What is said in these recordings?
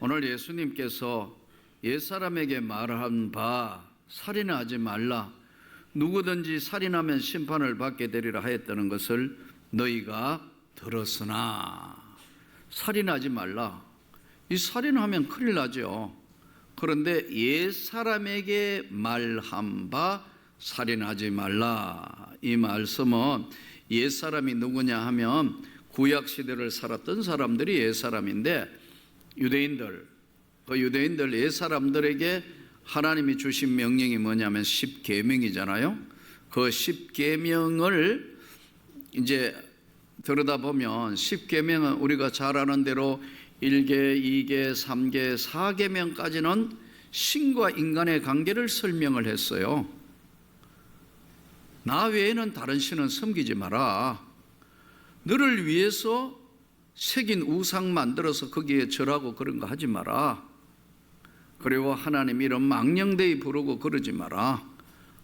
오늘 예수님께서 옛사람에게 말한 바 살인하지 말라, 누구든지 살인하면 심판을 받게 되리라 하였다는 것을 너희가 들었으나. 살인하지 말라. 이 살인하면 큰일 나죠. 그런데 옛사람에게 말한 바 살인하지 말라, 이 말씀은 옛사람이 누구냐 하면 구약시대를 살았던 사람들이 옛사람인데, 유대인들 옛사람들에게 하나님이 주신 명령이 뭐냐면 10계명이잖아요. 그 10계명을 이제 들여다보면 10계명은 우리가 잘 아는 대로 1계, 2계, 3계, 4계명까지는 신과 인간의 관계를 설명을 했어요. 나 외에는 다른 신은 섬기지 마라. 너를 위해서 새긴 우상 만들어서 거기에 절하고 그런 거 하지 마라. 그리고 하나님 이름 망령되이 부르고 그러지 마라.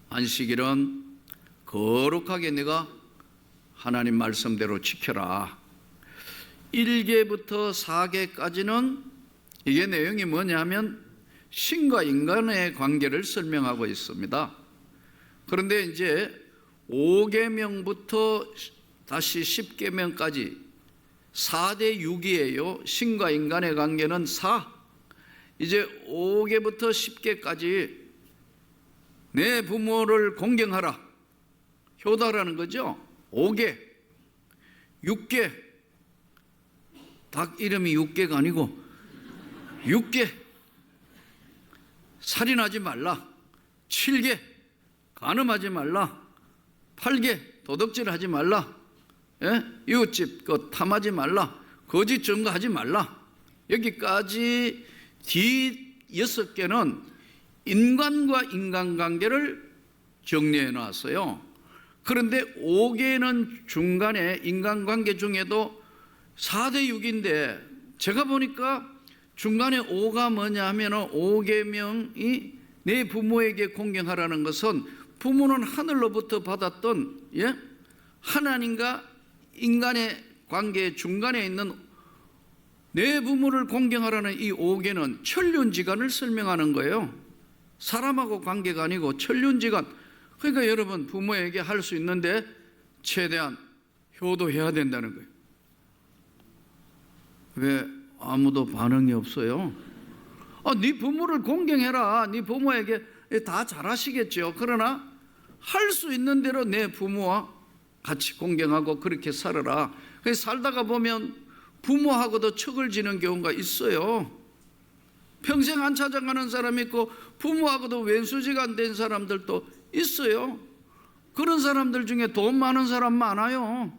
안식일은 거룩하게 네가 하나님 말씀대로 지켜라. 1계부터 4계까지는 이게 내용이 뭐냐면 신과 인간의 관계를 설명하고 있습니다. 그런데 이제 5계명부터 다시 10계명까지 4대 6이에요. 신과 인간의 관계는 4. 이제 5계부터 10계까지 내 부모를 공경하라, 효다라는 거죠. 5계, 6계, 닭 이름이 6개가 아니고 6계, 살인하지 말라. 7계, 간음하지 말라. 8계, 도둑질하지 말라. 이웃집 거 탐하지 말라. 거짓 증거하지 말라. 여기까지 뒤 6개는 인간과 인간관계를 정리해 놨어요. 그런데 5개는 중간에 인간관계 중에도 4대 6인데 제가 보니까 중간에 5가 뭐냐 하면 5계명이 내 부모에게 공경하라는 것은 부모는 하늘로부터 받았던 하나님과 인간의 관계 중간에 있는 내 부모를 공경하라는 이 5계는 천륜지간을 설명하는 거예요. 사람하고 관계가 아니고 천륜지간. 그러니까 여러분 부모에게 할 수 있는데 최대한 효도해야 된다는 거예요. 왜 아무도 반응이 없어요? 네 부모를 공경해라. 네 부모에게 다 잘하시겠죠. 그러나 할 수 있는 대로 내 부모와 같이 공경하고 그렇게 살아라. 살다가 보면 부모하고도 척을 지는 경우가 있어요. 평생 안 찾아가는 사람이 있고 부모하고도 왼수지간 된 사람들도 있어요. 그런 사람들 중에 돈 많은 사람 많아요.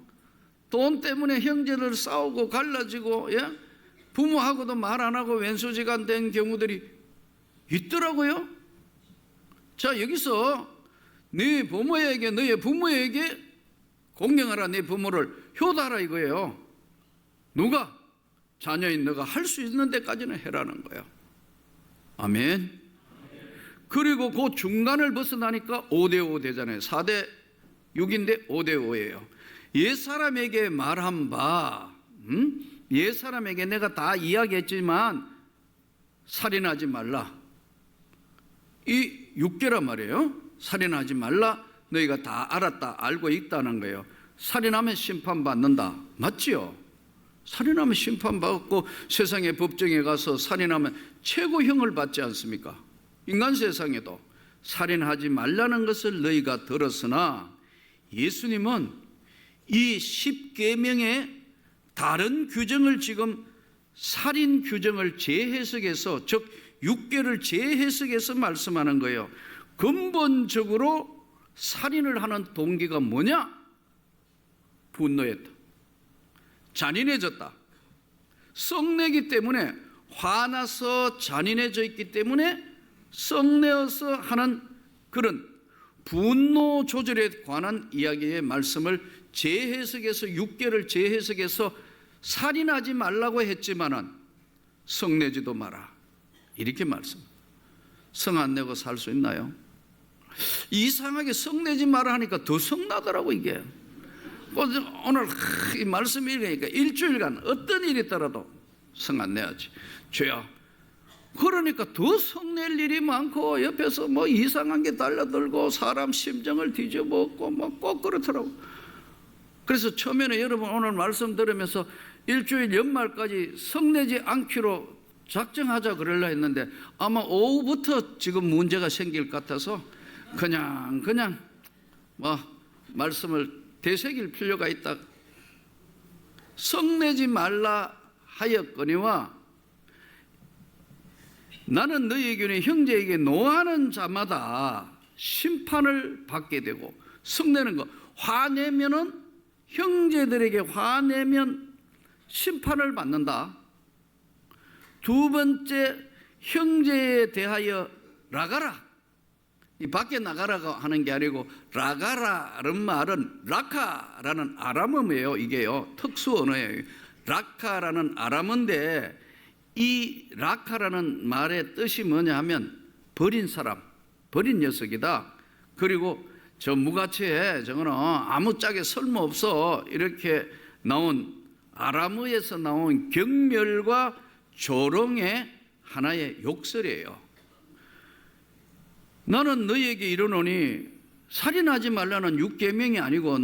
돈 때문에 형제들 싸우고 갈라지고 부모하고도 말 안 하고 왼수지간 된 경우들이 있더라고요. 자, 여기서 네 부모에게, 너의 부모에게 공경하라. 네 부모를 효도하라 이거예요. 누가? 자녀인 너가 할 수 있는 데까지는 해라는 거예요. 아멘. 그리고 그 중간을 벗어나니까 5대5 되잖아요. 4대 6인데 5대5예요. 옛사람에게 말한 바, 옛사람에게 내가 다 이야기했지만 살인하지 말라. 이 6개란 말이에요. 살인하지 말라. 너희가 다 알았다, 알고 있다는 거예요. 살인하면 심판받는다. 맞지요? 살인하면 심판받고 세상의 법정에 가서 살인하면 최고형을 받지 않습니까? 인간 세상에도 살인하지 말라는 것을 너희가 들었으나 예수님은 이 10계명의 다른 규정을 지금 살인 규정을 재해석해서, 즉 6계를 재해석해서 말씀하는 거예요. 근본적으로 살인을 하는 동기가 뭐냐? 분노했다. 잔인해졌다. 썩내기 때문에, 화나서 잔인해져 있기 때문에 썩내어서 하는 그런 분노 조절에 관한 이야기의 말씀을 재해석해서 6계를 재해석해서 살인하지 말라고 했지만은 성내지도 마라 이렇게 말씀. 성 안 내고 살 수 있나요? 이상하게 성내지 마라 하니까 더 성나더라고 이게. 오늘 이 말씀 읽으니까 일주일간 어떤 일이 있더라도 성 안 내야지. 주여 그러니까 더 성낼 일이 많고 옆에서 뭐 이상한 게 달려들고 사람 심정을 뒤집어먹고 뭐 꼭 그렇더라고. 그래서 처음에는 여러분 오늘 말씀 들으면서 일주일 연말까지 성내지 않기로 작정하자 그러려 했는데 아마 오후부터 지금 문제가 생길 것 같아서 그냥 뭐 말씀을 되새길 필요가 있다. 성내지 말라 하였거니와 나는 너희에게는 형제에게 노하는 자마다 심판을 받게 되고, 성내는 거, 화내면은 형제들에게 화내면 심판을 받는다. 두 번째, 형제에 대하여 라가라. 이 밖에 나가라고 하는 게 아니고 라가라는 말은 라카라는 아람어예요. 이게요, 특수 언어예요. 라카라는 아람어인데 이 라카라는 말의 뜻이 뭐냐 하면 버린 사람, 버린 녀석이다. 그리고 저 무가치에 저거는 아무짝에 쓸모없어 이렇게 나온 아람어에서 나온 경멸과 조롱의 하나의 욕설이에요. 나는 너희에게 이르노니 살인하지 말라는 6계명이 아니고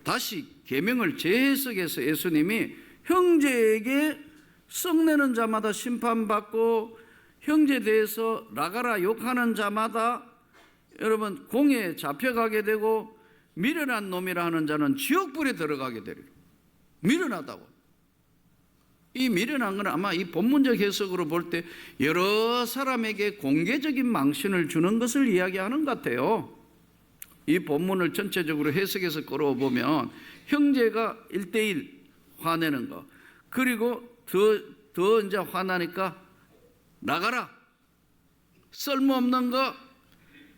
다시 계명을 재해석해서 예수님이 형제에게 썩내는 자마다 심판받고 형제에 대해서 나가라 욕하는 자마다 여러분 공에 잡혀가게 되고 미련한 놈이라 하는 자는 지옥불에 들어가게 되리라. 미련하다고. 이 미련한 건 아마 이 본문적 해석으로 볼 때 여러 사람에게 공개적인 망신을 주는 것을 이야기하는 것 같아요. 이 본문을 전체적으로 해석해서 끌어보면 형제가 1대1 화내는 거, 그리고 더 이제 화나니까 나가라, 쓸모없는 거,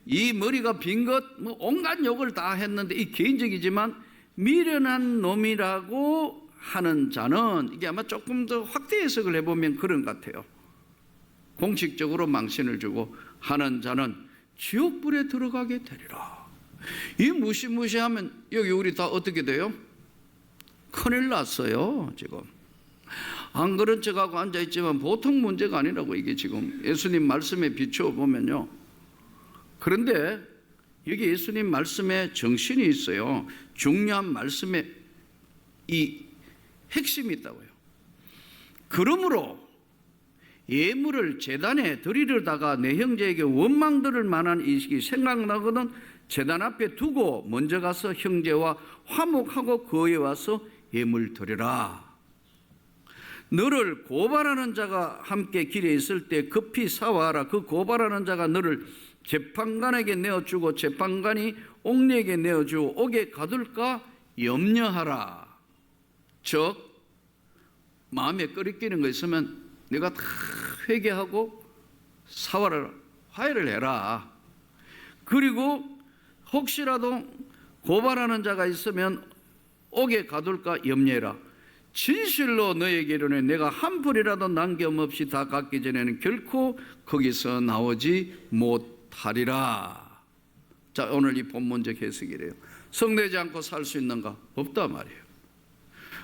이 머리가 빈 것, 뭐 온갖 욕을 다 했는데 이 개인적이지만 미련한 놈이라고 하는 자는, 이게 아마 조금 더 확대 해석을 해보면 그런 것 같아요. 공식적으로 망신을 주고 하는 자는 지옥불에 들어가게 되리라. 이 무시무시하면 여기 우리 다 어떻게 돼요? 큰일 났어요 지금. 안 그런 척하고 앉아있지만 보통 문제가 아니라고. 이게 지금 예수님 말씀에 비추어 보면요. 그런데 여기 예수님 말씀에 정신이 있어요. 중요한 말씀에 이 핵심이 있다고요. 그러므로 예물을 제단에 드리려다가 내 형제에게 원망 들을 만한 인식이 생각나거든 제단 앞에 두고 먼저 가서 형제와 화목하고 거기에 와서 예물 드리라. 너를 고발하는 자가 함께 길에 있을 때 급히 사와라. 그 고발하는 자가 너를 재판관에게 내어주고 재판관이 옥리에게 내어주고 옥에 가둘까 염려하라. 즉 마음에 끓이끼는 거 있으면 내가 다 회개하고 사와라, 화해를 해라. 그리고 혹시라도 고발하는 자가 있으면 옥에 가둘까 염려해라. 진실로 너에게 이르노니 내가 한 풀이라도 남김없이 다 갚기 전에는 결코 거기서 나오지 못하리라. 자, 오늘 이 본문적 해석이래요. 성내지 않고 살 수 있는가? 없다 말이에요.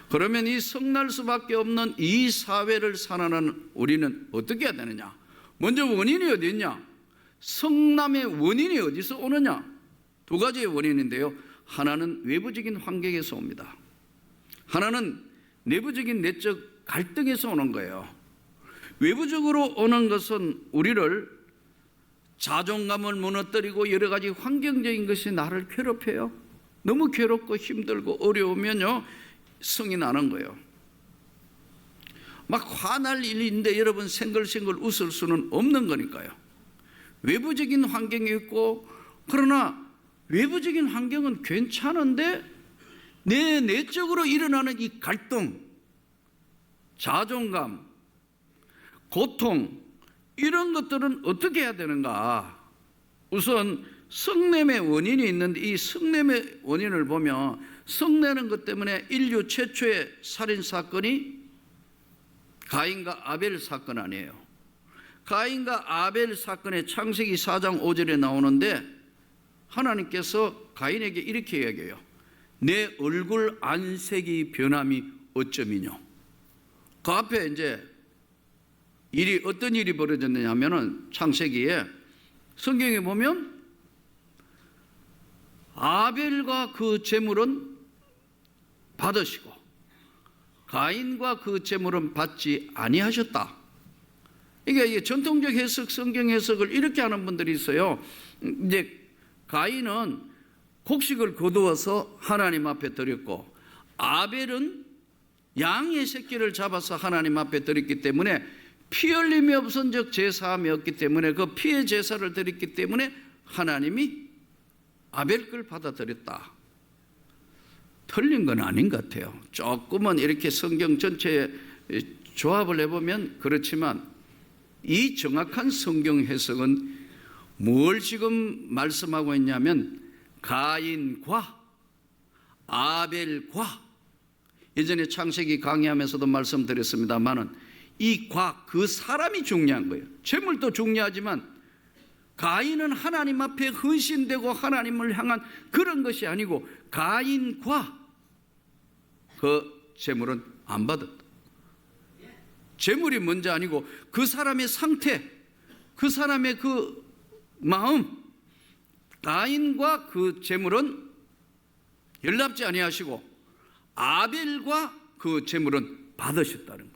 그러면 이 성날 수밖에 없는 이 사회를 살아가는 우리는 어떻게 해야 되느냐? 먼저 원인이 어디 있냐? 성남의 원인이 어디서 오느냐? 두 가지의 원인인데요. 하나는 외부적인 환경에서 옵니다. 하나는 내부적인 내적 갈등에서 오는 거예요. 외부적으로 오는 것은 우리를 자존감을 무너뜨리고 여러 가지 환경적인 것이 나를 괴롭혀요. 너무 괴롭고 힘들고 어려우면요 성이 나는 거예요. 막 화날 일인데 여러분 생글생글 웃을 수는 없는 거니까요. 외부적인 환경이 있고, 그러나 외부적인 환경은 괜찮은데 내 내적으로 일어나는 이 갈등, 자존감, 고통, 이런 것들은 어떻게 해야 되는가? 우선 성냄의 원인이 있는데 이 성냄의 원인을 보면 성내는 것 때문에 인류 최초의 살인사건이 가인과 아벨 사건 아니에요. 가인과 아벨 사건의 창세기 4장 5절에 나오는데 하나님께서 가인에게 이렇게 이야기해요. 내 얼굴 안색이 변함이 어쩌미뇨. 그 앞에 이제 어떤 일이 벌어졌느냐 하면은 창세기에 성경에 보면 아벨과 그 제물은 받으시고 가인과 그 제물은 받지 아니하셨다. 이게 전통적 해석, 성경 해석을 이렇게 하는 분들이 있어요. 이제 가인은 곡식을 거두어서 하나님 앞에 드렸고 아벨은 양의 새끼를 잡아서 하나님 앞에 드렸기 때문에 피 흘림이 없은즉 제사함이 없기 때문에 그 피의 제사를 드렸기 때문에 하나님이 아벨 걸 받아들였다. 틀린 건 아닌 것 같아요. 조금은 이렇게 성경 전체에 조합을 해보면 그렇지만 이 정확한 성경 해석은 뭘 지금 말씀하고 있냐면 가인과 아벨과 예전에 창세기 강의하면서도 말씀드렸습니다만은 이 그 사람이 중요한 거예요. 재물도 중요하지만 가인은 하나님 앞에 헌신되고 하나님을 향한 그런 것이 아니고 가인과 그 재물은 안 받았다. 재물이 먼저 아니고 그 사람의 상태, 그 사람의 그 마음, 가인과 그 재물은 연락지 아니하시고 아벨과 그 재물은 받으셨다는 거예요.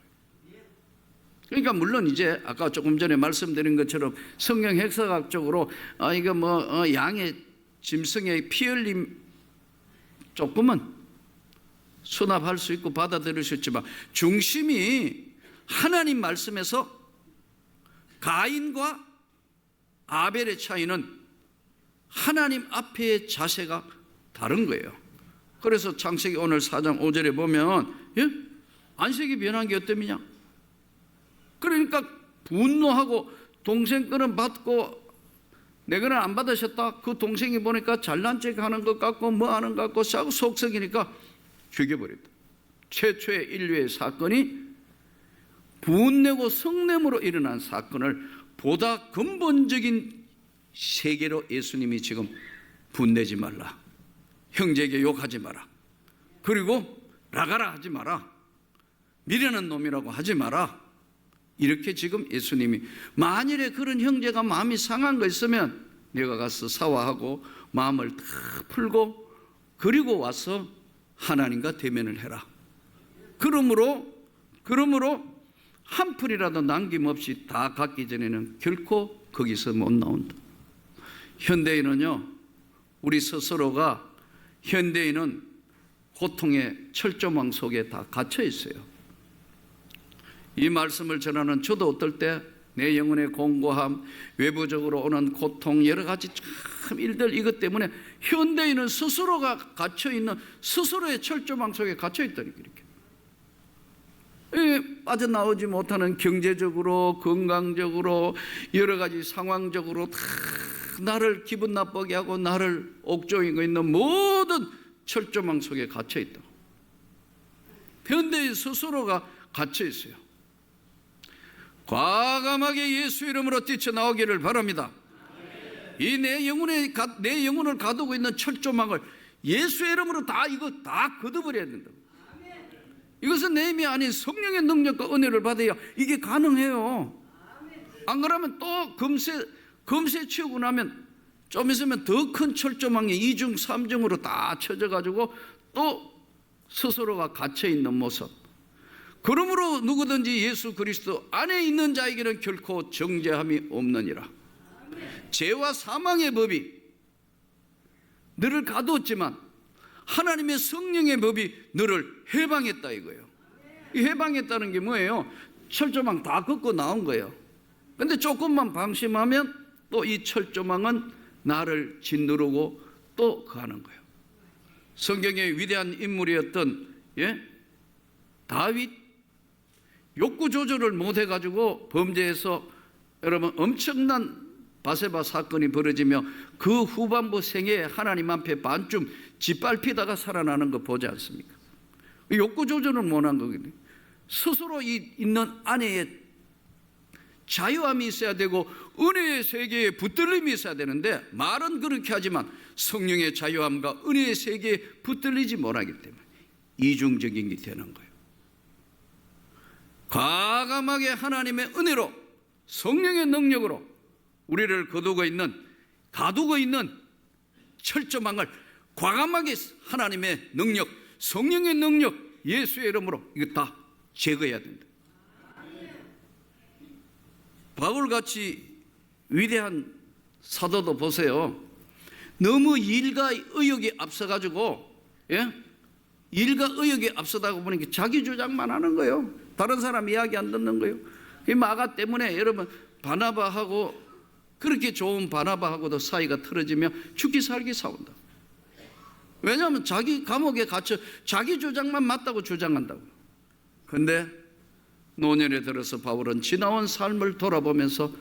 그러니까 물론 이제 아까 조금 전에 말씀드린 것처럼 성경 핵사학적으로 이거 양의 짐승의 피 흘림 조금은 수납할 수 있고 받아들일 수 있지만 중심이 하나님 말씀에서 가인과 아벨의 차이는 하나님 앞의 자세가 다른 거예요. 그래서 창세기 오늘 4장 5절에 보면 안색이 변한 게 어땠느냐? 그러니까 분노하고 동생 거는 받고 내 거는 안 받으셨다. 그 동생이 보니까 잘난 척 하는 것 같고 뭐 하는 것 같고 싸고 속썩이니까 죽여버렸다. 최초의 인류의 사건이 분내고 성냄으로 일어난 사건을 보다 근본적인 세계로 예수님이 지금 분내지 말라, 형제에게 욕하지 마라, 그리고 나가라 하지 마라, 미련한 놈이라고 하지 마라, 이렇게 지금 예수님이 만일에 그런 형제가 마음이 상한 거 있으면 내가 가서 사과하고 마음을 다 풀고 그리고 와서 하나님과 대면을 해라. 그러므로 한 풀이라도 남김없이 다 갖기 전에는 결코 거기서 못 나온다. 현대인은요, 우리 스스로가 현대인은 고통의 철조망 속에 다 갇혀 있어요. 이 말씀을 전하는 저도 어떨 때 내 영혼의 공고함, 외부적으로 오는 고통, 여러 가지 참 일들, 이것 때문에 현대인은 스스로가 갇혀있는 스스로의 철조망 속에 갇혀있다니, 이렇게 빠져나오지 못하는 경제적으로, 건강적으로, 여러 가지 상황적으로 다 나를 기분 나쁘게 하고 나를 옥조이고 있는 모든 철조망 속에 갇혀있다. 현대인 스스로가 갇혀있어요. 과감하게 예수 이름으로 뛰쳐나오기를 바랍니다. 이 내 영혼을 가두고 있는 철조망을 예수의 이름으로 이거 다 걷어버려야 된다. 이것은 내 힘이 아닌 성령의 능력과 은혜를 받아야 이게 가능해요. 안 그러면 또 금세 치우고 나면 좀 있으면 더 큰 철조망이 2중 3중으로 다 쳐져가지고 또 스스로가 갇혀있는 모습. 그러므로 누구든지 예수 그리스도 안에 있는 자에게는 결코 정죄함이 없느니라. 죄와 사망의 법이 너를 가두었지만 하나님의 성령의 법이 너를 해방했다 이거예요. 이 해방했다는 게 뭐예요? 철조망 다 걷고 나온 거예요. 근데 조금만 방심하면 또 이 철조망은 나를 짓누르고 또 가는 거예요. 성경의 위대한 인물이었던 다윗, 욕구 조절을 못해가지고 범죄해서 여러분 엄청난 바세바 사건이 벌어지며 그 후반부 생애에 하나님 앞에 반쯤 짓밟히다가 살아나는 거 보지 않습니까? 욕구 조절을 못한 거거든요. 스스로 있는 안에 자유함이 있어야 되고 은혜의 세계에 붙들림이 있어야 되는데 말은 그렇게 하지만 성령의 자유함과 은혜의 세계에 붙들리지 못하기 때문에 이중적인 게 되는 거예요. 과감하게 하나님의 은혜로 성령의 능력으로 우리를 가두고 있는 철조망을 과감하게 하나님의 능력, 성령의 능력, 예수의 이름으로 이거 다 제거해야 된다. 바울같이 위대한 사도도 보세요. 너무 일과 의욕이 앞서가지고, 일과 의욕이 앞서다가 보니까 자기 주장만 하는 거예요. 다른 사람 이야기 안 듣는 거예요. 이 마가 때문에 여러분 바나바하고 그렇게 좋은 바나바하고도 사이가 틀어지며 죽기 살기 싸운다. 왜냐하면 자기 감옥에 갇혀 자기 주장만 맞다고 주장한다고. 그런데 노년에 들어서 바울은 지나온 삶을 돌아보면서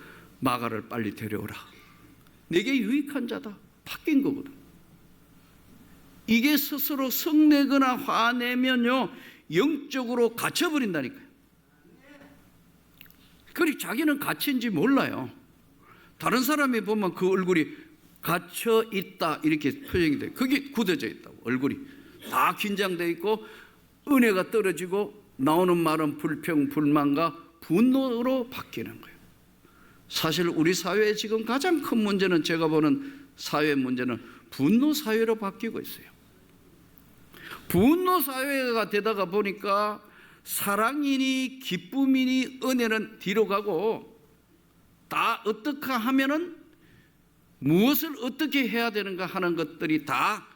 마가를 빨리 데려오라. 내게 유익한 자다. 바뀐 거거든. 이게 스스로 성내거나 화내면요 영적으로 갇혀버린다니까요. 그리고 자기는 갇힌지 몰라요. 다른 사람이 보면 그 얼굴이 갇혀 있다 이렇게 표정이 돼요. 그게 굳어져 있다고. 얼굴이 다 긴장돼 있고 은혜가 떨어지고 나오는 말은 불평, 불만과 분노로 바뀌는 거예요. 사실 우리 사회의 지금 가장 큰 문제는, 제가 보는 사회 문제는 분노 사회로 바뀌고 있어요. 분노 사회가 되다가 보니까 사랑이니 기쁨이니 은혜는 뒤로 가고 다 어떻게 하면은 무엇을 어떻게 해야 되는가 하는 것들이 다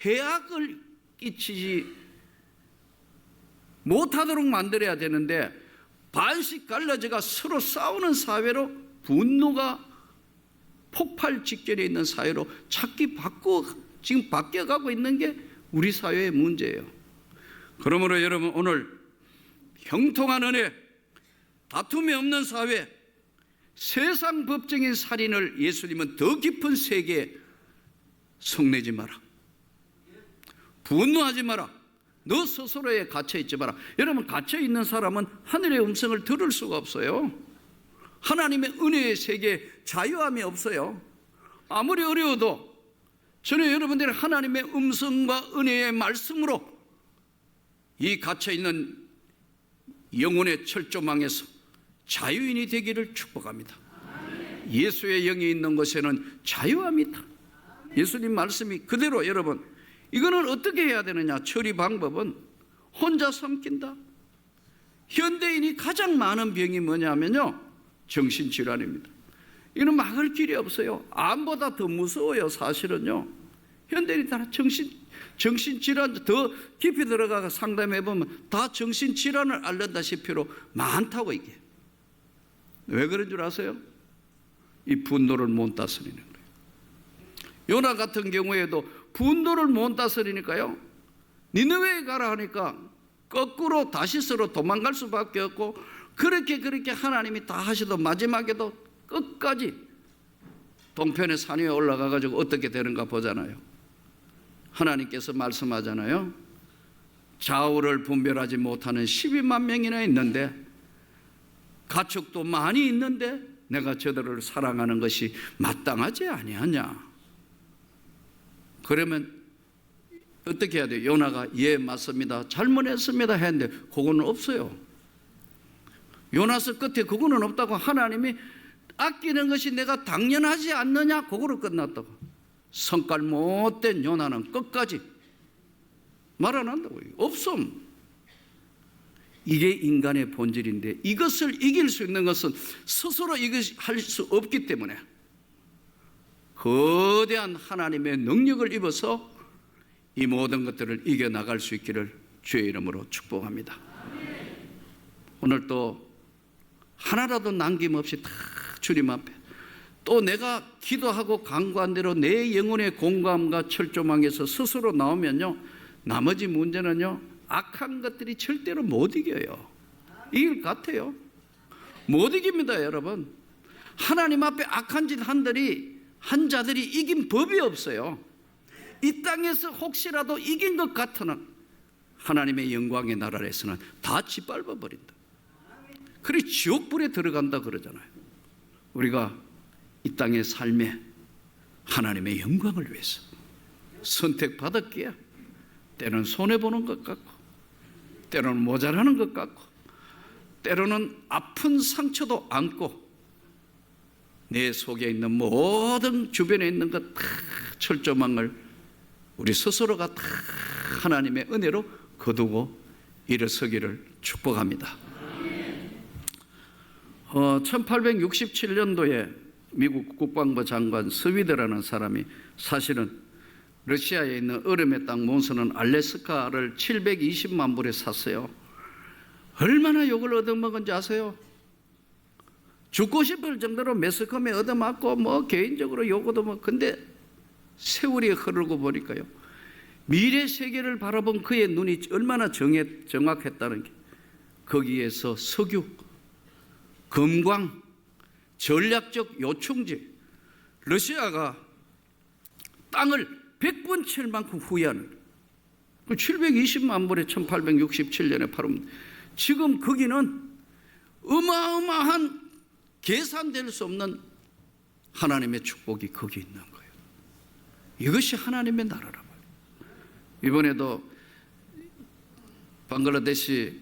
해악을 끼치지 못하도록 만들어야 되는데 반씩 갈라져가 서로 싸우는 사회로, 분노가 폭발 직전에 있는 사회로 지금 바뀌어가고 있는 게 우리 사회의 문제예요. 그러므로 여러분, 오늘 형통한 은혜, 다툼이 없는 사회, 세상 법정인 살인을 예수님은 더 깊은 세계에 성내지 마라. 분노하지 마라. 너 스스로에 갇혀있지 마라. 여러분, 갇혀있는 사람은 하늘의 음성을 들을 수가 없어요. 하나님의 은혜의 세계에 자유함이 없어요. 아무리 어려워도 저는 여러분들이 하나님의 음성과 은혜의 말씀으로 이 갇혀있는 영혼의 철조망에서 자유인이 되기를 축복합니다. 예수의 영이 있는 곳에는 자유함이 있다. 예수님 말씀이 그대로. 여러분, 이거는 어떻게 해야 되느냐? 처리 방법은 혼자 삼킨다. 현대인이 가장 많은 병이 뭐냐면요, 정신질환입니다. 이는 막을 길이 없어요. 암보다 더 무서워요. 사실은요, 현대인이 다 정신질환, 더 깊이 들어가서 상담해보면 다 정신질환을 앓는다시피로 많다고. 이게 왜 그런 줄 아세요? 이 분노를 못 다스리는 거예요. 요나 같은 경우에도 분노를 못 다스리니까요, 니느웨에 가라 하니까 거꾸로 다시스로 도망갈 수밖에 없고, 그렇게 하나님이 다 하시도 마지막에도 끝까지 동편의 산 위에 올라가가지고 어떻게 되는가 보잖아요. 하나님께서 말씀하잖아요. 좌우를 분별하지 못하는 12만 명이나 있는데, 가축도 많이 있는데 내가 저들을 사랑하는 것이 마땅하지 아니하냐. 그러면 어떻게 해야 돼요? 요나가 예 맞습니다, 잘못했습니다 했는데 그거는 없어요. 요나서 끝에 그거는 없다고. 하나님이 아끼는 것이 내가 당연하지 않느냐, 그거로 끝났다고. 성깔 못된 요나는 끝까지 말 안 한다고. 없음. 이게 인간의 본질인데, 이것을 이길 수 있는 것은 스스로 이것이 할 수 없기 때문에 거대한 하나님의 능력을 입어서 이 모든 것들을 이겨나갈 수 있기를 주의 이름으로 축복합니다. 오늘 또 하나라도 남김없이 다 주님 앞에, 또 내가 기도하고 간구한 대로 내 영혼의 공감과 철조망에서 스스로 나오면요, 나머지 문제는요, 악한 것들이 절대로 못 이겨요. 이길 것 같아요. 못 이깁니다. 여러분, 하나님 앞에 악한 짓 한 자들이 이긴 법이 없어요. 이 땅에서 혹시라도 이긴 것 같으나 하나님의 영광의 나라에서는 다 짓밟아 버린다. 그래 지옥불에 들어간다 그러잖아요. 우리가 이 땅의 삶에 하나님의 영광을 위해서 선택받았기에 때는 손해보는 것 같고, 때로는 모자라는 것 같고, 때로는 아픈 상처도 안고 내 속에 있는 모든 주변에 있는 것 다 철조망을 우리 스스로가 다 하나님의 은혜로 거두고 일어서기를 축복합니다. 1867년도에 미국 국방부 장관 스위드라는 사람이 사실은 러시아에 있는 얼음의 땅 몬스는 알래스카를 720만 불에 샀어요. 얼마나 욕을 얻어먹은지 아세요? 죽고 싶을 정도로 매스컴에 얻어맞고 뭐 개인적으로 욕 얻어먹고, 근데 세월이 흐르고 보니까요, 미래 세계를 바라본 그의 눈이 얼마나 정확했다는 게, 거기에서 석유, 금광, 전략적 요충지, 러시아가 땅을 100번 만큼 후회하는 720만 불에 1867년에 팔은, 지금 거기는 어마어마한 계산될 수 없는 하나님의 축복이 거기 있는 거예요. 이것이 하나님의 나라라고. 이번에도 방글라데시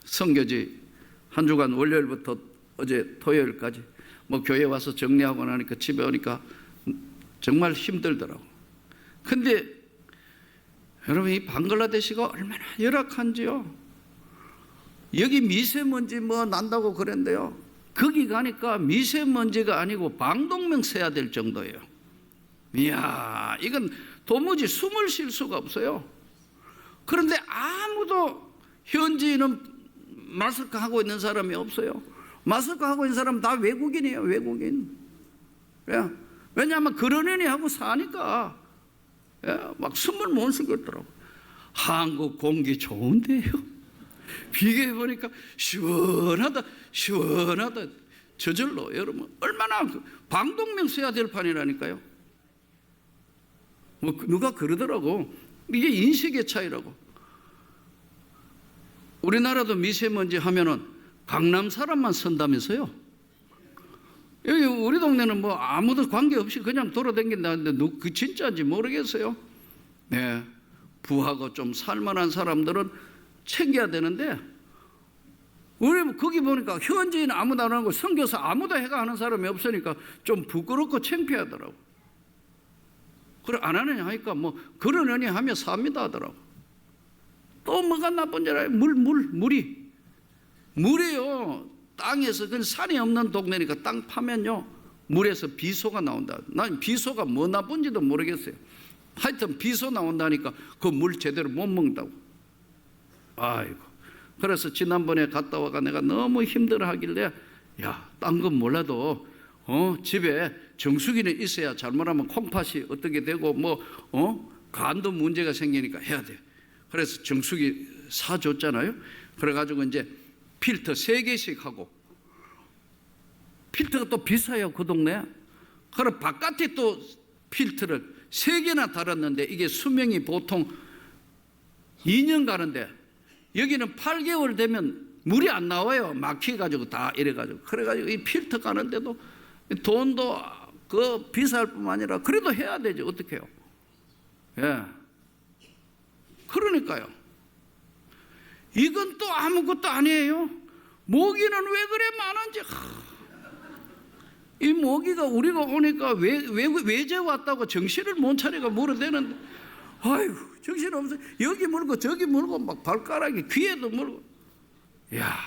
선교지 한 주간 월요일부터 어제 토요일까지 뭐 교회 와서 정리하고 나니까 집에 오니까 정말 힘들더라고. 근데 여러분, 이 방글라데시가 얼마나 열악한지요. 여기 미세먼지 뭐 난다고 그랬는데요, 거기 가니까 미세먼지가 아니고 방독면 써야 될 정도예요. 이야, 이건 도무지 숨을 쉴 수가 없어요. 그런데 아무도 현지인은 마스크 하고 있는 사람이 없어요. 마스크 하고 있는 사람은 다 외국인이에요. 외국인. 왜냐하면 그러려니 하고 사니까 막 숨을 못 쉬겠더라고. 한국 공기 좋은데요, 비교해 보니까 시원하다 시원하다. 저절로 여러분 얼마나 방독면 써야 될 판이라니까요. 뭐 누가 그러더라고, 이게 인식의 차이라고. 우리나라도 미세먼지 하면은 강남 사람만 쓴다면서요. 여기 우리 동네는 뭐 아무도 관계없이 그냥 돌아다닌다는데 그 진짜인지 모르겠어요. 네, 부하고 좀 살만한 사람들은 챙겨야 되는데, 우리 거기 보니까 현지인 아무도 안 하고 선교사 아무도 해가 하는 사람이 없으니까 좀 부끄럽고 창피하더라고. 그래, 안 하느냐 하니까 뭐 그러느니 하며 삽니다 하더라고. 또 뭐가 나쁜 줄 알아요? 물이요. 땅에서, 그건 산이 없는 동네니까 땅 파면요, 물에서 비소가 나온다. 난 비소가 뭐 나쁜지도 모르겠어요. 하여튼 비소 나온다니까 그 물 제대로 못 먹는다고. 아이고. 그래서 지난번에 갔다 와가 내가 너무 힘들어 하길래, 야, 딴 건 몰라도 집에 정수기는 있어야 잘못하면 콩팥이 어떻게 되고 간도 문제가 생기니까 해야 돼. 그래서 정수기 사줬잖아요. 그래가지고 이제 필터 3개씩 하고, 필터가 또 비싸요 그 동네. 그래 바깥에 또 필터를 3개나 달았는데 이게 수명이 보통 2년 가는데 여기는 8개월 되면 물이 안 나와요. 막혀가지고 다 이래가지고. 그래가지고 이 필터 가는데도 돈도 그 비쌀 뿐만 아니라 그래도 해야 되지, 어떻게 해요. 예. 그러니까요. 이건 또 아무것도 아니에요. 모기는 왜 그래 많은지. 이 모기가 우리가 오니까 외제 왔다고 정신을 못 차리고 물어대는데, 아이고 정신없어. 여기 물고 저기 물고 막 발가락이 귀에도 물고. 야,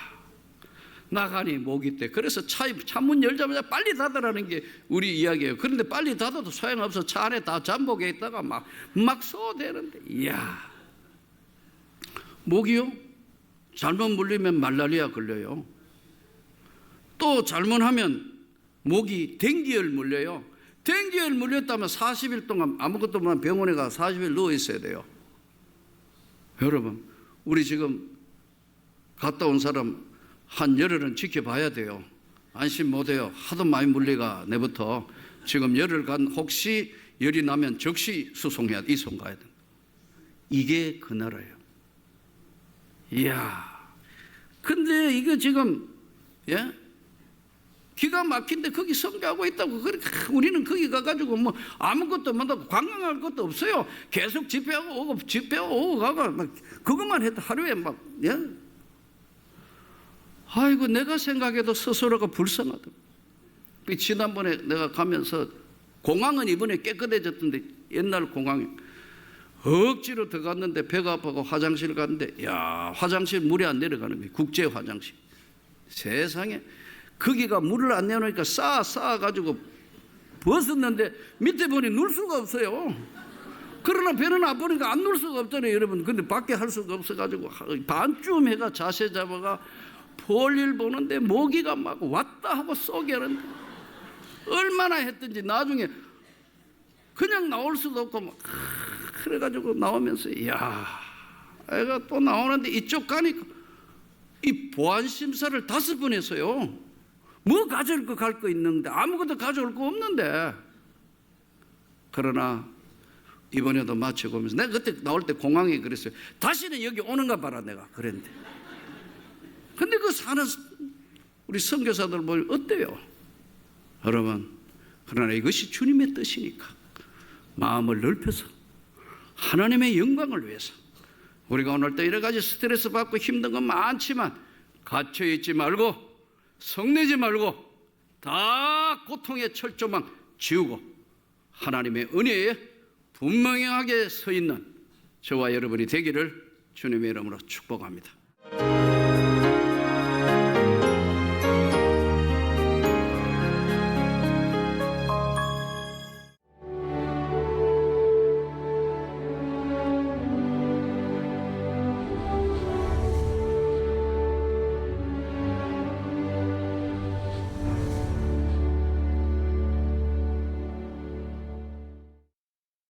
나가니 모기 때. 그래서 차문 열자마자 빨리 닫으라는 게 우리 이야기예요. 그런데 빨리 닫아도 소용없어. 차 안에 다 잠복해 있다가 막 쏘대는데. 이야, 모기요? 잘못 물리면 말라리아 걸려요. 또 잘못하면 모기 댕기열 물려요. 댕기열 물렸다면 40일 동안 아무것도 없는 병원에 가 40일 누워 있어야 돼요. 여러분, 우리 지금 갔다 온 사람 한 열흘은 지켜봐야 돼요. 안심 못해요. 하도 많이 물리가 내부터. 지금 열흘 간 혹시 열이 나면 즉시 이송 가야 돼. 이게 그 나라예요. 이야, 근데 이거 지금 기가 막힌데 거기 선교하고 있다고. 그러니까 우리는 거기 가가지고 뭐 아무것도 못하고 관광할 것도 없어요. 계속 집회하고 오고 가고 막 그것만 해도 하루에 아이고 내가 생각해도 스스로가 불쌍하다. 지난번에 내가 가면서 공항은 이번에 깨끗해졌던데 옛날 공항에 억지로 들어갔는데 배가 아파서 화장실 갔는데 야 화장실 물이 안 내려가는 거예요. 국제 화장실. 세상에 거기가 물을 안 내놓으니까 쌓아가지고 벗었는데 밑에 보니 누울 수가 없어요. 그러나 배는 아프니까 안 누울 수가 없잖아요 여러분. 근데 밖에 할 수가 없어가지고 반쯤 해가 자세 잡아가 볼일 보는데 모기가 막 왔다 하고 쏘게 하는데 얼마나 했든지 나중에 그냥 나올 수도 없고 막 그래가지고 나오면서 이야 애가 또 나오는데 이쪽 가니까 이 보안심사를 5번 했어요. 뭐 가져올 거 갈 거 있는데 아무것도 가져올 거 없는데. 그러나 이번에도 마치고 오면서 내가 그때 나올 때 공항에 그랬어요. 다시는 여기 오는가 봐라 내가 그랬는데. 근데 그 사는 우리 선교사들 보면 어때요? 여러분 그러나 이것이 주님의 뜻이니까 마음을 넓혀서 하나님의 영광을 위해서 우리가 오늘 또 여러 가지 스트레스 받고 힘든 건 많지만 갇혀있지 말고 성내지 말고 다 고통의 철조망 지우고 하나님의 은혜에 분명하게 서 있는 저와 여러분이 되기를 주님의 이름으로 축복합니다.